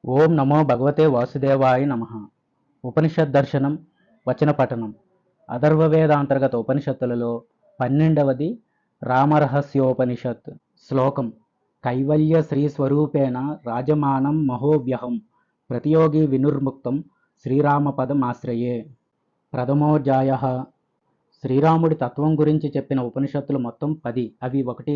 ఓం నమో భగవతే వాసుదేవాయ నమ. ఉపనిషత్ దర్శనం వచన పఠనం. అథర్వవేదాంతర్గత ఉపనిషత్తులలో 12వది రామరహస్యోపనిషత్. శ్లోకం: కైవల్య శ్రీస్వరూపేణ రాజమానం మహోవ్యహం ప్రతియోగి వినుర్ముక్తం శ్రీరామపదమాశ్రయే. ప్రథమోధ్యాయః. శ్రీరాముడి తత్వం గురించి చెప్పిన ఉపనిషత్తులు మొత్తం 10. అవి: 1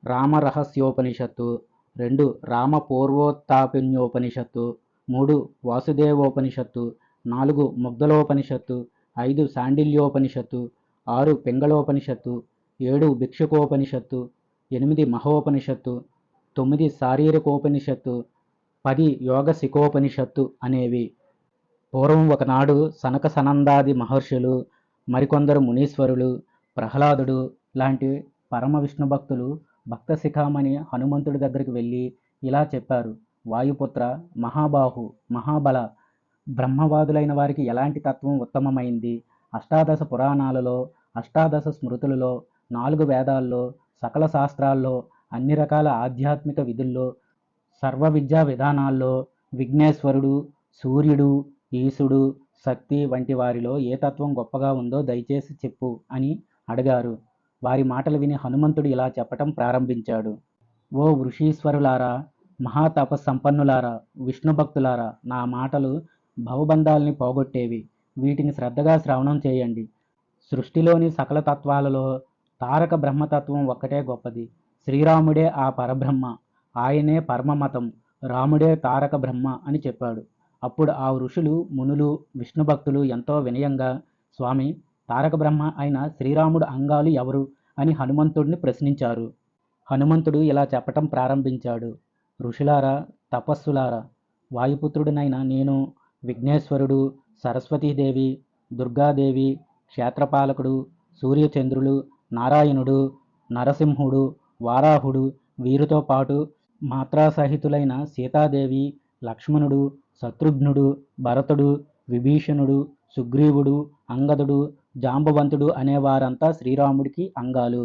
రామరహస్యోపనిషత్తు, 2 రామపూర్వోత్తాపిన్యోపనిషత్తు, 3 వాసుదేవోపనిషత్తు, 4 ముగ్ధలోపనిషత్తు, 5 శాండిల్యోపనిషత్తు, 6 పింగళోపనిషత్తు, 7 భిక్షుకోపనిషత్తు, 8 మహోపనిషత్తు, 9 శారీరకోపనిషత్తు, 10 యోగశిఖోపనిషత్తు అనేవి. పూర్వం ఒకనాడు సనక సనందాది మహర్షులు, మరికొందరు మునీశ్వరులు, ప్రహ్లాదుడు లాంటి పరమ విష్ణు భక్తులు భక్త శిఖామణి హనుమంతుడి దగ్గరికి వెళ్ళి ఇలా చెప్పారు: వాయుపుత్ర, మహాబాహు, మహాబల, బ్రహ్మవాదులైన వారికి ఎలాంటి తత్వం ఉత్తమమైంది? అష్టాదశ పురాణాలలో, అష్టాదశ స్మృతులలో, 4 వేదాల్లో, సకల శాస్త్రాల్లో, అన్ని రకాల ఆధ్యాత్మిక విధుల్లో, సర్వ విద్యా విధానాల్లో విఘ్నేశ్వరుడు, సూర్యుడు, ఈశుడు, శక్తి వంటి వారిలో ఏ తత్వం గొప్పగా ఉందో దయచేసి చెప్పు అని అడిగారు. వారి మాటలు విని హనుమంతుడు ఇలా చెప్పటం ప్రారంభించాడు: ఓ వృషీశ్వరులారా, మహాతపస్సంపన్నులారా, విష్ణు భక్తులారా, నా మాటలు భవబంధాల్ని పోగొట్టేవి. వీటిని శ్రద్ధగా శ్రవణం చేయండి. సృష్టిలోని సకల తత్వాలలో తారక బ్రహ్మతత్వం ఒక్కటే గొప్పది. శ్రీరాముడే ఆ పరబ్రహ్మ, ఆయనే పరమమతం, రాముడే తారక బ్రహ్మ అని చెప్పాడు. అప్పుడు ఆ ఋషులు, మునులు, విష్ణు భక్తులు ఎంతో వినయంగా, స్వామి, తారక బ్రహ్మ అయిన శ్రీరాముడు అంగాలు ఎవరు అని హనుమంతుడిని ప్రశ్నించారు. హనుమంతుడు ఇలా చెప్పటం ప్రారంభించాడు: ఋషులారా, తపస్సులారా, వాయుపుత్రుడినైన నేను, విఘ్నేశ్వరుడు, సరస్వతీదేవి, దుర్గాదేవి, క్షేత్రపాలకుడు, సూర్యచంద్రులు, నారాయణుడు, నరసింహుడు, వారాహుడు, వీరితో పాటు మాత్రాసహితులైన సీతాదేవి, లక్ష్మణుడు, శత్రుఘ్నుడు, భరతుడు, విభీషణుడు, సుగ్రీవుడు, అంగదుడు, జాంబవంతుడు అనేవారంతా శ్రీరాముడికి అంగాలు.